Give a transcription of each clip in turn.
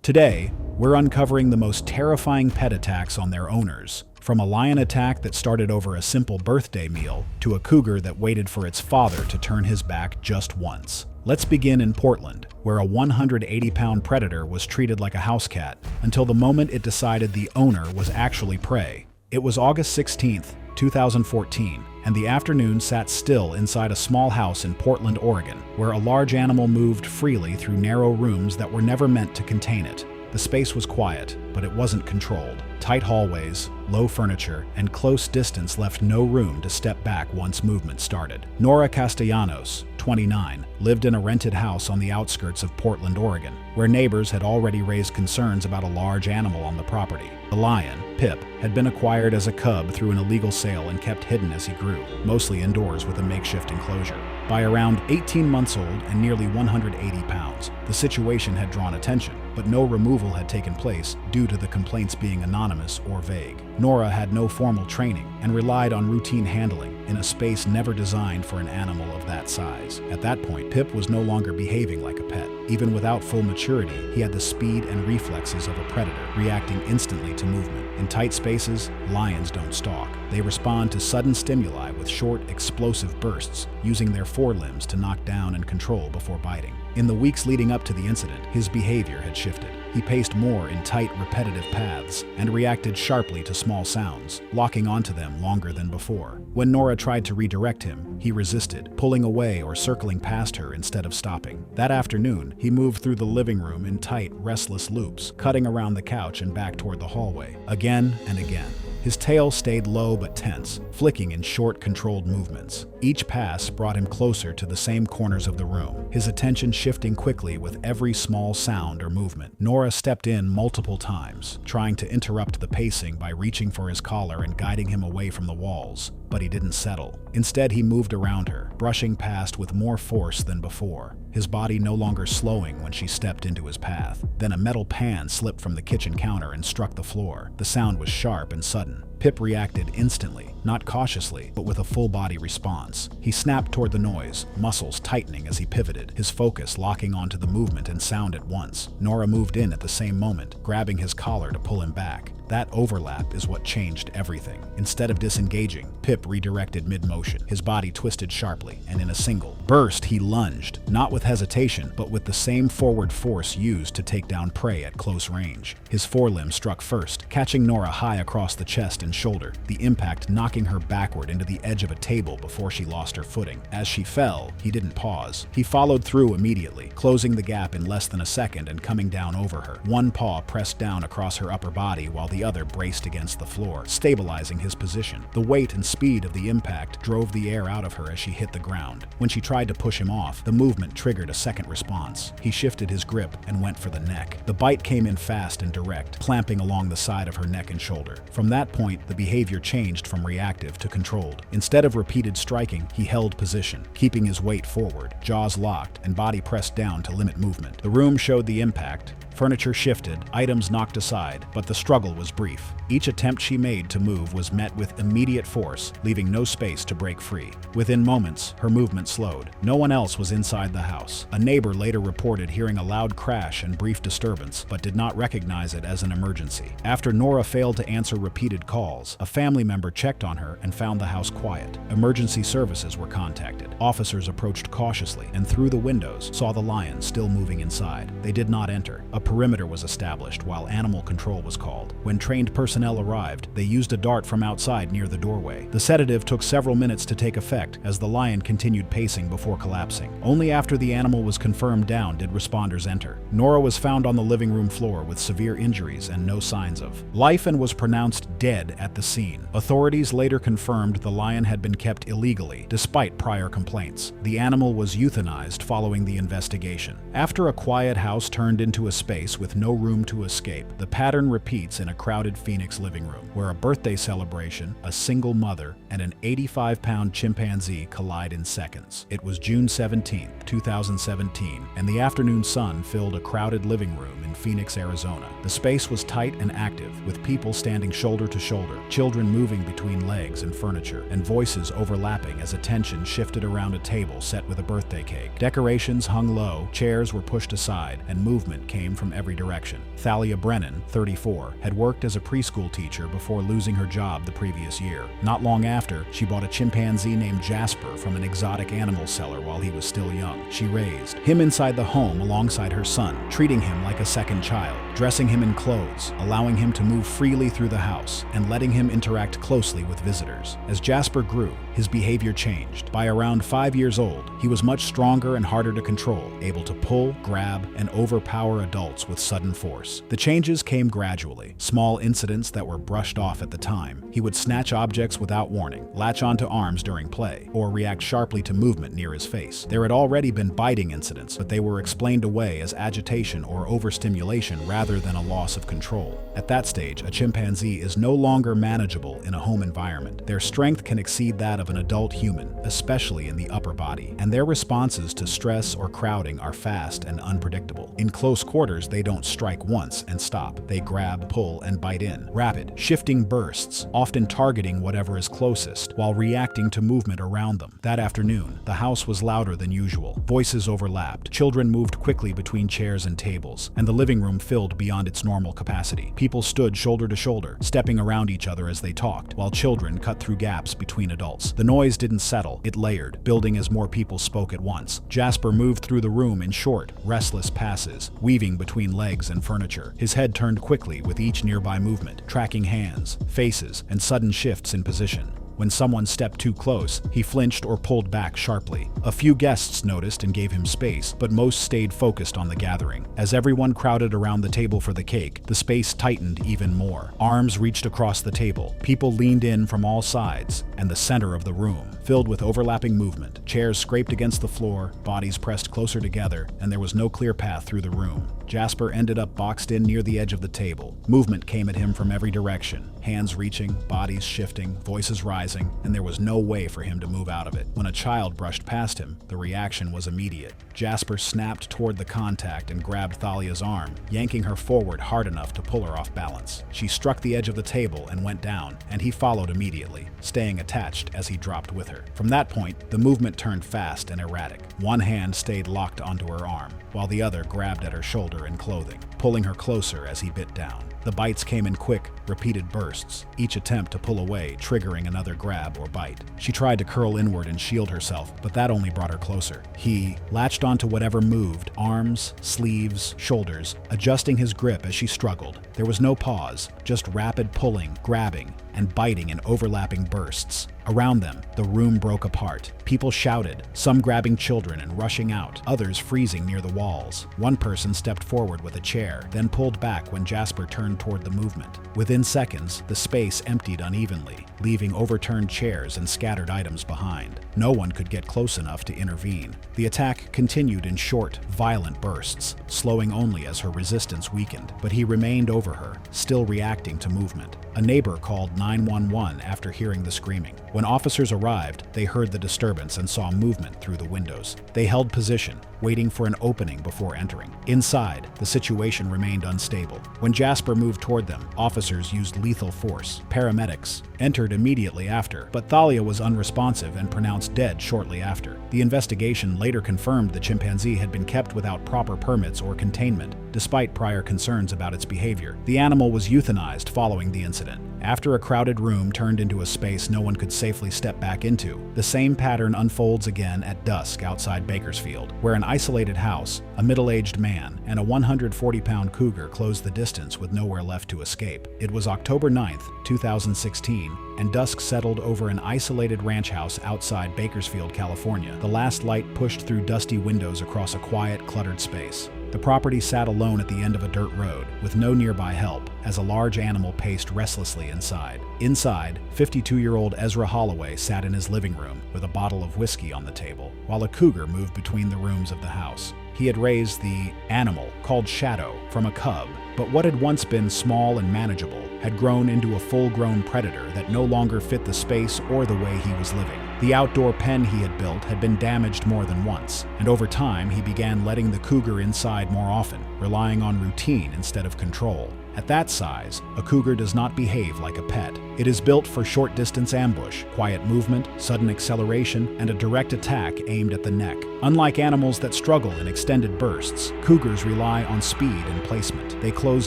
Today, we're uncovering the most terrifying pet attacks on their owners. From a lion attack that started over a simple birthday meal to a cougar that waited for its father to turn his back just once. Let's begin in Portland, where a 180-pound predator was treated like a house cat until the moment it decided the owner was actually prey. It was August 16th, 2014, and the afternoon sat still inside a small house in Portland, Oregon, where a large animal moved freely through narrow rooms that were never meant to contain it. The space was quiet, but it wasn't controlled. Tight hallways, low furniture, and close distance left no room to step back once movement started. Nora Castellanos, 29, lived in a rented house on the outskirts of Portland, Oregon, where neighbors had already raised concerns about a large animal on the property. The lion, Pip, had been acquired as a cub through an illegal sale and kept hidden as he grew, mostly indoors with a makeshift enclosure. By around 18 months old and nearly 180 pounds, the situation had drawn attention, but no removal had taken place due to the complaints being anonymous or vague. Nora had no formal training and relied on routine handling in a space never designed for an animal of that size. At that point, Pip was no longer behaving like a pet. Even without full maturity, he had the speed and reflexes of a predator, reacting instantly to movement. In tight spaces, lions don't stalk. They respond to sudden stimuli with short, explosive bursts, using their forelimbs to knock down and control before biting. In the weeks leading up to the incident, his behavior had shifted. He paced more in tight, repetitive paths and reacted sharply to small sounds, locking onto them longer than before. When Nora tried to redirect him, he resisted, pulling away or circling past her instead of stopping. That afternoon, he moved through the living room in tight, restless loops, cutting around the couch and back toward the hallway, again and again. His tail stayed low but tense, flicking in short, controlled movements. Each pass brought him closer to the same corners of the room, his attention shifting quickly with every small sound or movement. Nora stepped in multiple times, trying to interrupt the pacing by reaching for his collar and guiding him away from the walls, but he didn't settle. Instead, he moved around her, brushing past with more force than before, his body no longer slowing when she stepped into his path. Then a metal pan slipped from the kitchen counter and struck the floor. The sound was sharp and sudden. Pip reacted instantly, not cautiously, but with a full-body response. He snapped toward the noise, muscles tightening as he pivoted, his focus locking onto the movement and sound at once. Nora moved in at the same moment, grabbing his collar to pull him back. That overlap is what changed everything. Instead of disengaging, Pip redirected mid-motion. His body twisted sharply, and in a single burst, he lunged, not with hesitation, but with the same forward force used to take down prey at close range. His forelimb struck first, catching Nora high across the chest and shoulder, the impact knocking her backward into the edge of a table before she lost her footing. As she fell, he didn't pause. He followed through immediately, closing the gap in less than a second and coming down over her. One paw pressed down across her upper body while the other braced against the floor, stabilizing his position. The weight and speed of the impact drove the air out of her as she hit the ground. When she tried to push him off, the movement triggered a second response. He shifted his grip and went for the neck. The bite came in fast and direct, clamping along the side of her neck and shoulder. From that point, the behavior changed from reactive to controlled. Instead of repeated striking, he held position, keeping his weight forward, jaws locked, and body pressed down to limit movement. The room showed the impact. Furniture shifted, items knocked aside, but the struggle was brief. Each attempt she made to move was met with immediate force, leaving no space to break free. Within moments, her movement slowed. No one else was inside the house. A neighbor later reported hearing a loud crash and brief disturbance, but did not recognize it as an emergency. After Nora failed to answer repeated calls, a family member checked on her and found the house quiet. Emergency services were contacted. Officers approached cautiously and through the windows saw the lion still moving inside. They did not enter. A perimeter was established while animal control was called. When trained personnel arrived, they used a dart from outside near the doorway. The sedative took several minutes to take effect as the lion continued pacing before collapsing. Only after the animal was confirmed down did responders enter. Nora was found on the living room floor with severe injuries and no signs of life and was pronounced dead at the scene. Authorities later confirmed the lion had been kept illegally, despite prior complaints. The animal was euthanized following the investigation. After a quiet house turned into a space with no room to escape, the pattern repeats in a crowded Phoenix living room, where a birthday celebration, a single mother, and an 85-pound chimpanzee collide in seconds. It was June 17, 2017, and the afternoon sun filled a crowded living room in Phoenix, Arizona. The space was tight and active, with people standing shoulder to shoulder, children moving between legs and furniture, and voices overlapping as attention shifted around a table set with a birthday cake. Decorations hung low, chairs were pushed aside, and movement came from every direction. Thalia Brennan, 34, had worked as a preschool teacher before losing her job the previous year. Not long after, she bought a chimpanzee named Jasper from an exotic animal seller while he was still young. She raised him inside the home alongside her son, treating him like a second child, dressing him in clothes, allowing him to move freely through the house, and letting him interact closely with visitors. As Jasper grew, his behavior changed. By around 5 years old, he was much stronger and harder to control, able to pull, grab, and overpower adults with sudden force. The changes came gradually, small incidents that were brushed off at the time. He would snatch objects without warning, latch onto arms during play, or react sharply to movement near his face. There had already been biting incidents, but they were explained away as agitation or overstimulation rather than a loss of control. At that stage, a chimpanzee is no longer manageable in a home environment. Their strength can exceed that of an adult human, especially in the upper body, and their responses to stress or crowding are fast and unpredictable. In close quarters, they don't strike once and stop. They grab, pull, and bite in. Rapid, shifting bursts, often targeting whatever is closest, while reacting to movement around them. That afternoon, the house was louder than usual. Voices overlapped, children moved quickly between chairs and tables, and the living room filled beyond its normal capacity. People stood shoulder to shoulder, stepping around each other as they talked, while children cut through gaps between adults. The noise didn't settle, it layered, building as more people spoke at once. Jasper moved through the room in short, restless passes, weaving between legs and furniture. His head turned quickly with each nearby movement, tracking hands, faces, and sudden shifts in position. When someone stepped too close, he flinched or pulled back sharply. A few guests noticed and gave him space, but most stayed focused on the gathering. As everyone crowded around the table for the cake, the space tightened even more. Arms reached across the table. People leaned in from all sides, and the center of the room filled with overlapping movement. Chairs scraped against the floor, bodies pressed closer together, and there was no clear path through the room. Jasper ended up boxed in near the edge of the table. Movement came at him from every direction, hands reaching, bodies shifting, voices rising, and there was no way for him to move out of it. When a child brushed past him, the reaction was immediate. Jasper snapped toward the contact and grabbed Thalia's arm, yanking her forward hard enough to pull her off balance. She struck the edge of the table and went down, and he followed immediately, staying attached as he dropped with her. From that point, the movement turned fast and erratic. One hand stayed locked onto her arm, while the other grabbed at her shoulder and clothing, pulling her closer as he bit down. The bites came in quick, repeated bursts, each attempt to pull away triggering another grab or bite. She tried to curl inward and shield herself, but that only brought her closer. He latched onto whatever moved, arms, sleeves, shoulders, adjusting his grip as she struggled. There was no pause, just rapid pulling, grabbing, and biting in overlapping bursts. Around them, the room broke apart. People shouted, some grabbing children and rushing out, others freezing near the walls. One person stepped forward with a chair, then pulled back when Jasper turned toward the movement. Within seconds, the space emptied unevenly, leaving overturned chairs and scattered items behind. No one could get close enough to intervene. The attack continued in short, violent bursts, slowing only as her resistance weakened, but he remained over her, still reacting to movement. A neighbor called 911 after hearing the screaming. When officers arrived, they heard the disturbance and saw movement through the windows. They held position, waiting for an opening before entering. Inside, the situation remained unstable. When Jasper moved toward them, officers used lethal force. Paramedics entered immediately after, but Thalia was unresponsive and pronounced dead shortly after. The investigation later confirmed the chimpanzee had been kept without proper permits or containment, despite prior concerns about its behavior. The animal was euthanized following the incident. After a crowded room turned into a space no one could safely step back into, the same pattern unfolds again at dusk outside Bakersfield, where an isolated house, a middle-aged man, and a 140-pound cougar closed the distance with nowhere left to escape. It was October 9, 2016, and dusk settled over an isolated ranch house outside Bakersfield, California. The last light pushed through dusty windows across a quiet, cluttered space. The property sat alone at the end of a dirt road, with no nearby help, as a large animal paced restlessly inside. Inside, 52-year-old Ezra Holloway sat in his living room with a bottle of whiskey on the table, while a cougar moved between the rooms of the house. He had raised the animal, called Shadow, from a cub, But what had once been small and manageable had grown into a full-grown predator that no longer fit the space or the way he was living. The outdoor pen he had built had been damaged more than once, and over time he began letting the cougar inside more often, relying on routine instead of control. At that size, a cougar does not behave like a pet. It is built for short-distance ambush, quiet movement, sudden acceleration, and a direct attack aimed at the neck. Unlike animals that struggle in extended bursts, cougars rely on speed and placement. They close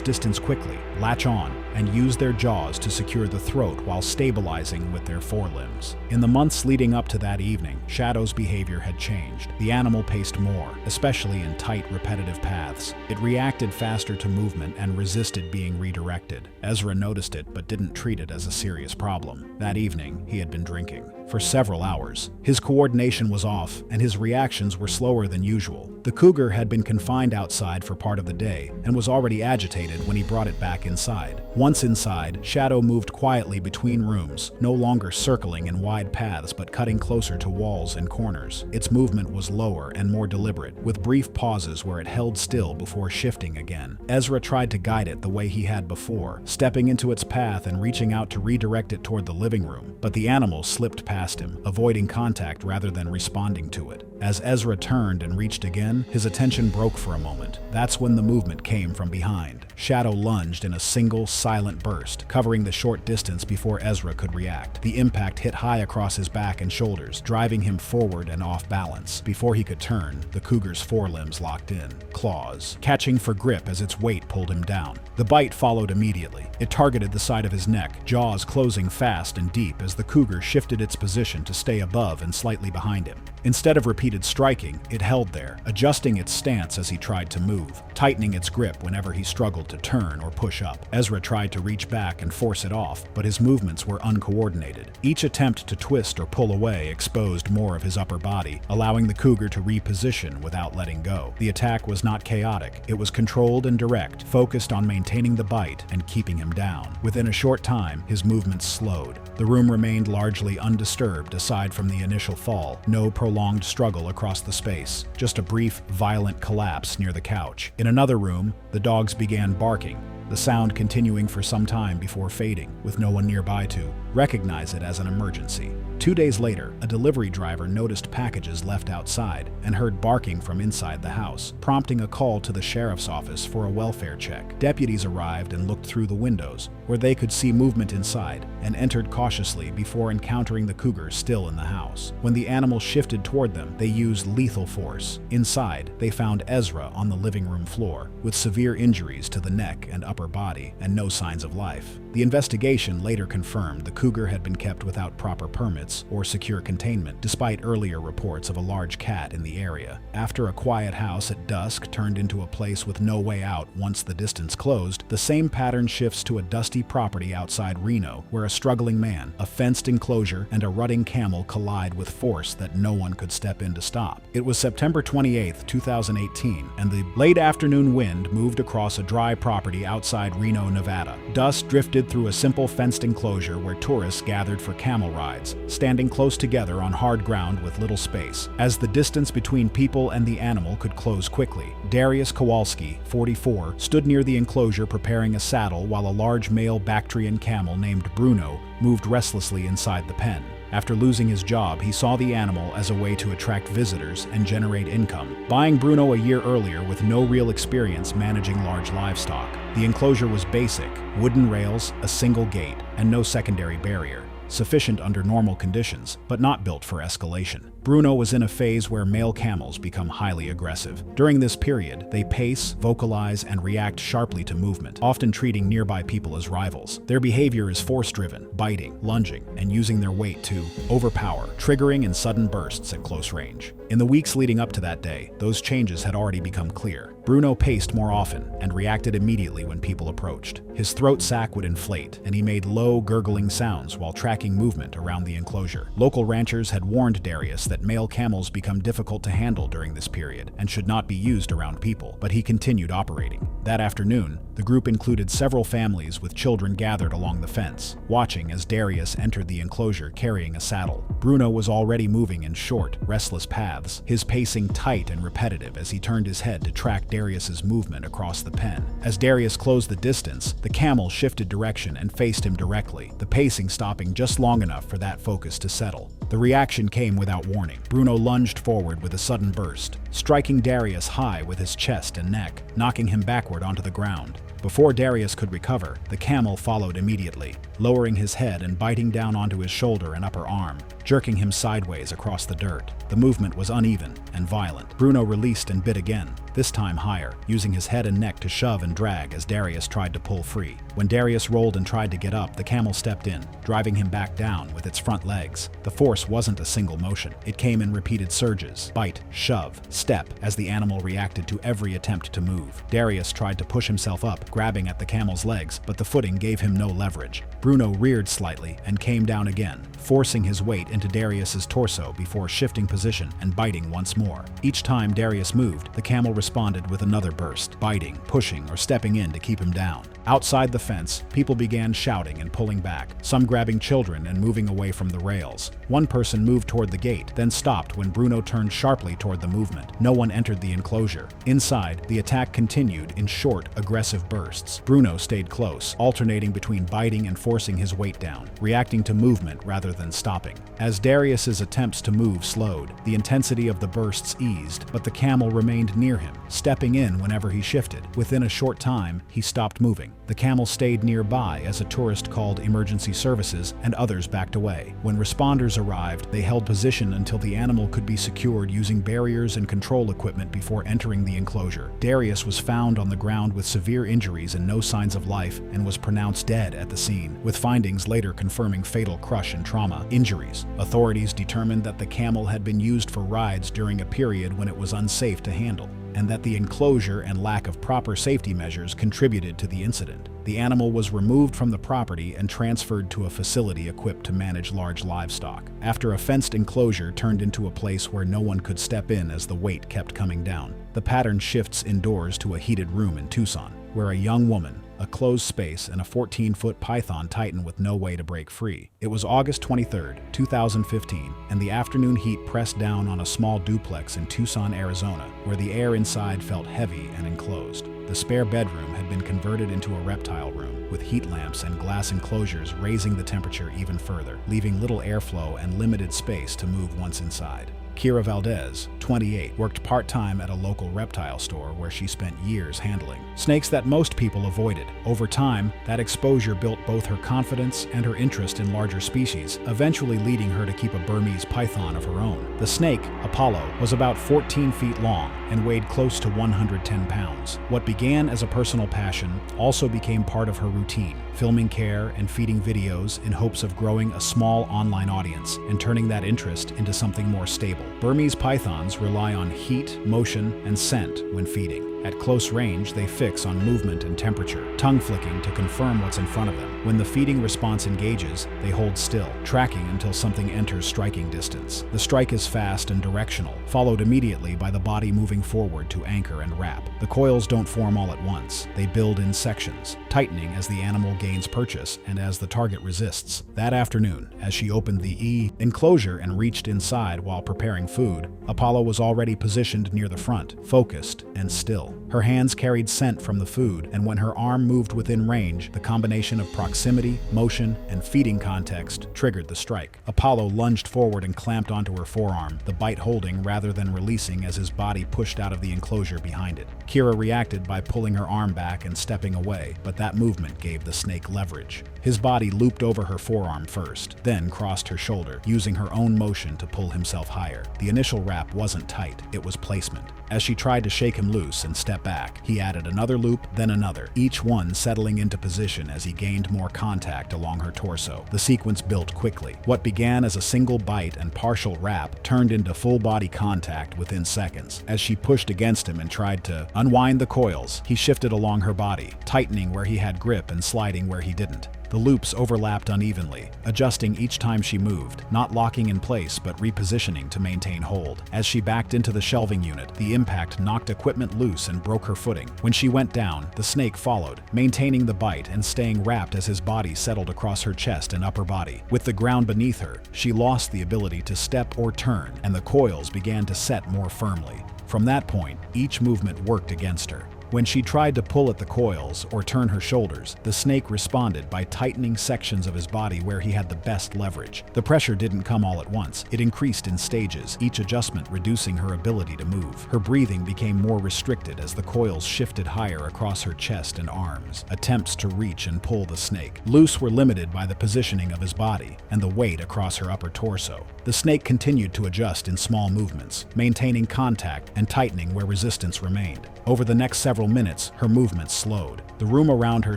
distance quickly, latch on, and use their jaws to secure the throat while stabilizing with their forelimbs. In the months leading up to that evening, Shadow's behavior had changed. The animal paced more, especially in tight, repetitive paths. It reacted faster to movement and resisted being redirected. Ezra noticed it but didn't treat it as a serious problem. That evening, he had been drinking. For several hours. His coordination was off, and his reactions were slower than usual. The cougar had been confined outside for part of the day and was already agitated when he brought it back inside. Once inside, Shadow moved quietly between rooms, no longer circling in wide paths but cutting closer to walls and corners. Its movement was lower and more deliberate, with brief pauses where it held still before shifting again. Ezra tried to guide it the way he had before, stepping into its path and reaching out to redirect it toward the living room, but the animal slipped past him, avoiding contact rather than responding to it. As Ezra turned and reached again, his attention broke for a moment. That's when the movement came from behind. Shadow lunged in a single, silent burst, covering the short distance before Ezra could react. The impact hit high across his back and shoulders, driving him forward and off balance. Before he could turn, the cougar's forelimbs locked in, claws, catching for grip as its weight pulled him down. The bite followed immediately. It targeted the side of his neck, jaws closing fast and deep as the cougar shifted its position to stay above and slightly behind him. Instead of repeated striking, it held there, adjusting its stance as he tried to move, tightening its grip whenever he struggled to turn or push up. Ezra tried to reach back and force it off, but his movements were uncoordinated. Each attempt to twist or pull away exposed more of his upper body, allowing the cougar to reposition without letting go. The attack was not chaotic. It was controlled and direct, focused on maintaining the bite and keeping him down. Within a short time, his movements slowed. The room remained largely undisturbed aside from the initial fall. No prolonged struggle across the space, just a brief, violent collapse near the couch. In another room, the dogs began barking, the sound continuing for some time before fading, with no one nearby to recognize it as an emergency. 2 days later, a delivery driver noticed packages left outside and heard barking from inside the house, prompting a call to the sheriff's office for a welfare check. Deputies arrived and looked through the windows, where they could see movement inside, and entered cautiously before encountering the cougar still in the house. When the animal shifted toward them, they used lethal force. Inside, they found Ezra on the living room floor, with severe injuries to the neck and upper body, and no signs of life. The investigation later confirmed the cougar had been kept without proper permits or secure containment, despite earlier reports of a large cat in the area. After a quiet house at dusk turned into a place with no way out once the distance closed, the same pattern shifts to a dusty property outside Reno, where a struggling man, a fenced enclosure, and a rutting camel collide with force that no one could step in to stop. It was September 28, 2018, and the late afternoon wind moved across a dry property outside Reno, Nevada. Dust drifted through a simple fenced enclosure where tourists gathered for camel rides, standing close together on hard ground with little space. As the distance between people and the animal could close quickly, Darius Kowalski, 44, stood near the enclosure preparing a saddle while a large male Bactrian camel named Bruno moved restlessly inside the pen. After losing his job, he saw the animal as a way to attract visitors and generate income, buying Bruno a year earlier with no real experience managing large livestock. The enclosure was basic: wooden rails, a single gate, and no secondary barrier. Sufficient under normal conditions, but not built for escalation. Bruno was in a phase where male camels become highly aggressive. During this period, they pace, vocalize, and react sharply to movement, often treating nearby people as rivals. Their behavior is force-driven, biting, lunging, and using their weight to overpower, triggering in sudden bursts at close range. In the weeks leading up to that day, those changes had already become clear. Bruno paced more often and reacted immediately when people approached. His throat sac would inflate, and he made low, gurgling sounds while tracking movement around the enclosure. Local ranchers had warned Darius that male camels become difficult to handle during this period and should not be used around people, but he continued operating. That afternoon, the The group included several families with children gathered along the fence, watching as Darius entered the enclosure carrying a saddle. Bruno was already moving in short, restless paths, his pacing tight and repetitive as he turned his head to track Darius's movement across the pen. As Darius closed the distance, the camel shifted direction and faced him directly, the pacing stopping just long enough for that focus to settle. The reaction came without warning. Bruno lunged forward with a sudden burst, striking Darius high with his chest and neck, knocking him backward onto the ground. Before Darius could recover, the camel followed immediately, lowering his head and biting down onto his shoulder and upper arm, jerking him sideways across the dirt. The movement was uneven and violent. Bruno released and bit again, this time higher, using his head and neck to shove and drag as Darius tried to pull free. When Darius rolled and tried to get up, the camel stepped in, driving him back down with its front legs. The force wasn't a single motion. It came in repeated surges, bite, shove, step, as the animal reacted to every attempt to move. Darius tried to push himself up, grabbing at the camel's legs, but the footing gave him no leverage. Bruno reared slightly and came down again, forcing his weight into Darius's torso before shifting position and biting once more. Each time Darius moved, the camel responded with another burst, biting, pushing, or stepping in to keep him down. Outside the fence, people began shouting and pulling back, some grabbing children and moving away from the rails. One person moved toward the gate, then stopped when Bruno turned sharply toward the movement. No one entered the enclosure. Inside, the attack continued in short, aggressive bursts. Bruno stayed close, alternating between biting and forcing his weight down, reacting to movement rather than stopping. As Darius's attempts to move slowed, the intensity of the bursts eased, but the camel remained near him, stepping in whenever he shifted. Within a short time, he stopped moving. The camel stayed nearby as a tourist called emergency services and others backed away. When responders arrived, they held position until the animal could be secured using barriers and control equipment before entering the enclosure. Darius was found on the ground with severe injuries and no signs of life and was pronounced dead at the scene, with findings later confirming fatal crush and trauma injuries. Authorities determined that the camel had been used for rides during a period when it was unsafe to handle, and that the enclosure and lack of proper safety measures contributed to the incident. The animal was removed from the property and transferred to a facility equipped to manage large livestock. After a fenced enclosure turned into a place where no one could step in as the weight kept coming down. The pattern shifts indoors to a heated room in Tucson, where a young woman, a closed space, and a 14-foot python tighten with no way to break free. It was August 23, 2015, and the afternoon heat pressed down on a small duplex in Tucson, Arizona, where the air inside felt heavy and enclosed. The spare bedroom had been converted into a reptile room, with heat lamps and glass enclosures raising the temperature even further, leaving little airflow and limited space to move once inside. Kira Valdez, 28, worked part-time at a local reptile store where she spent years handling snakes that most people avoided. Over time, that exposure built both her confidence and her interest in larger species, eventually leading her to keep a Burmese python of her own. The snake, Apollo, was about 14 feet long and weighed close to 110 pounds. What began as a personal passion also became part of her routine, filming care and feeding videos in hopes of growing a small online audience and turning that interest into something more stable. Burmese pythons rely on heat, motion, and scent when feeding. At close range, they fix on movement and temperature, tongue flicking to confirm what's in front of them. When the feeding response engages, they hold still, tracking until something enters striking distance. The strike is fast and directional, followed immediately by the body moving forward to anchor and wrap. The coils don't form all at once. They build in sections, tightening as the animal gains purchase and as the target resists. That afternoon, as she opened the enclosure and reached inside while preparing food, Apollo was already positioned near the front, focused and still. Her hands carried scent from the food, and when her arm moved within range, the combination of proximity, motion, and feeding context triggered the strike. Apollo lunged forward and clamped onto her forearm, the bite holding rather than releasing as his body pushed out of the enclosure behind it. Kira reacted by pulling her arm back and stepping away, but that movement gave the snake leverage. His body looped over her forearm first, then crossed her shoulder, using her own motion to pull himself higher. The initial wrap wasn't tight, it was placement. As she tried to shake him loose and step back, he added another loop, then another, each one settling into position as he gained more contact along her torso. The sequence built quickly. What began as a single bite and partial wrap turned into full-body contact within seconds. As she pushed against him and tried to unwind the coils, he shifted along her body, tightening where he had grip and sliding where he didn't. The loops overlapped unevenly, adjusting each time she moved, not locking in place but repositioning to maintain hold. As she backed into the shelving unit, the impact knocked equipment loose and broke her footing. When she went down, the snake followed, maintaining the bite and staying wrapped as his body settled across her chest and upper body. With the ground beneath her, she lost the ability to step or turn, and the coils began to set more firmly. From that point, each movement worked against her. When she tried to pull at the coils or turn her shoulders, the snake responded by tightening sections of his body where he had the best leverage. The pressure didn't come all at once. It increased in stages, each adjustment reducing her ability to move. Her breathing became more restricted as the coils shifted higher across her chest and arms. Attempts to reach and pull the snake loose were limited by the positioning of his body and the weight across her upper torso. The snake continued to adjust in small movements, maintaining contact and tightening where resistance remained. Over the next several minutes, her movements slowed. The room around her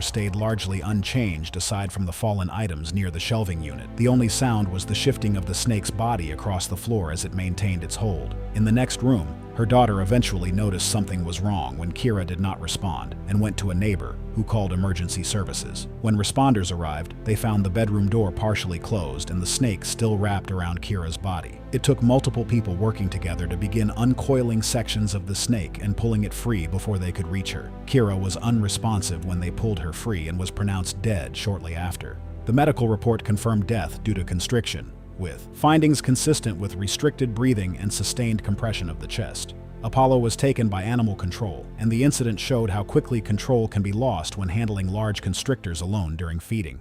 stayed largely unchanged aside from the fallen items near the shelving unit. The only sound was the shifting of the snake's body across the floor as it maintained its hold. In the next room, her daughter eventually noticed something was wrong when Kira did not respond and went to a neighbor, who called emergency services. When responders arrived, they found the bedroom door partially closed and the snake still wrapped around Kira's body. It took multiple people working together to begin uncoiling sections of the snake and pulling it free before they could reach her. Kira was unresponsive when they pulled her free and was pronounced dead shortly after. The medical report confirmed death due to constriction, with findings consistent with restricted breathing and sustained compression of the chest. Apollo was taken by animal control, and the incident showed how quickly control can be lost when handling large constrictors alone during feeding.